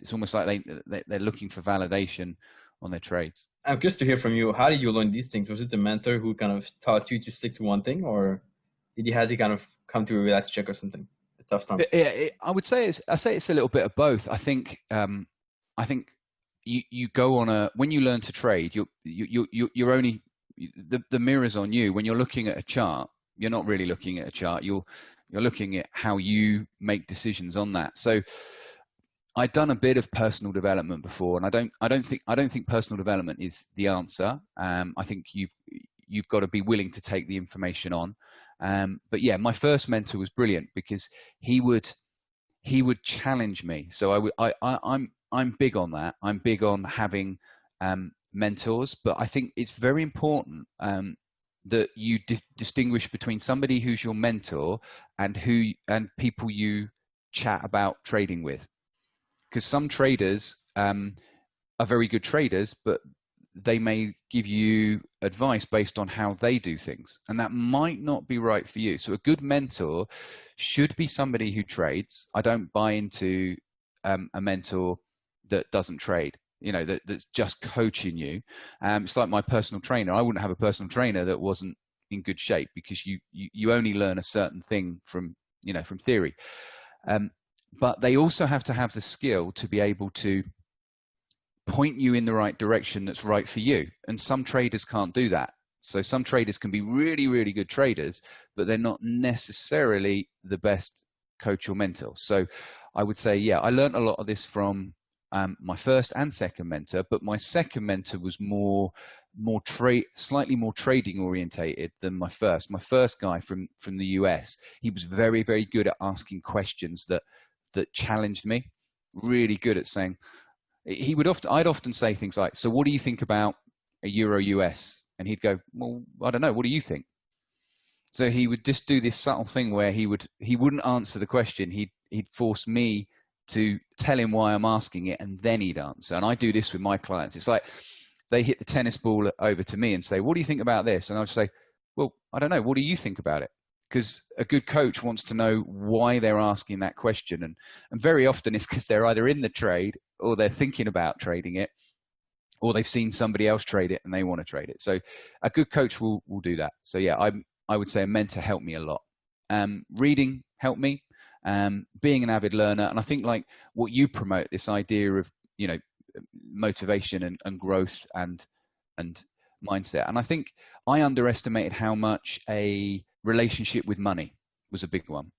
It's almost like they're looking for validation on their trades. I'm curious to hear from you. How did you learn these things? Was it the mentor who kind of taught you to stick to one thing, or did you have to kind of come to a reality check or something? A tough time. I would say it's a little bit of both. I think you go on a when you learn to trade, you're only the mirror's on you. When you're looking at a chart, you're not really looking at a chart. You're looking at how you make decisions on that. So I'd done a bit of personal development before, and I don't think personal development is the answer. I think you've got to be willing to take the information on. But yeah, my first mentor was brilliant because he would challenge me. So I'm big on that. I'm big on having mentors, but I think it's very important that you distinguish between somebody who's your mentor and people you chat about trading with. Because some traders are very good traders, but they may give you advice based on how they do things, and that might not be right for you. So a good mentor should be somebody who trades. I don't buy into a mentor that doesn't trade, that's just coaching you. It's like my personal trainer. I wouldn't have a personal trainer that wasn't in good shape, because you only learn a certain thing from theory. But they also have to have the skill to be able to point you in the right direction that's right for you. And some traders can't do that. So some traders can be really, really good traders, but they're not necessarily the best coach or mentor. So I would say, yeah, I learned a lot of this from my first and second mentor, but my second mentor was slightly more trading orientated than my first. My first guy from the US, he was very, very good at asking questions that challenged me. Really good at saying, I'd often say things like, so what do you think about a Euro US? And he'd go, well, I don't know. What do you think? So he would just do this subtle thing where he wouldn't answer the question. He'd force me to tell him why I'm asking it, and then he'd answer. And I do this with my clients. It's like they hit the tennis ball over to me and say, what do you think about this? And I'll just say, well, I don't know. What do you think about it? Because a good coach wants to know why they're asking that question. And very often it's because they're either in the trade, or they're thinking about trading it, or they've seen somebody else trade it and they want to trade it. So a good coach will do that. So yeah, I would say a mentor helped me a lot. Reading helped me, being an avid learner. And I think like what you promote, this idea of, motivation and growth and mindset. And I underestimated how much a relationship with money was a big one.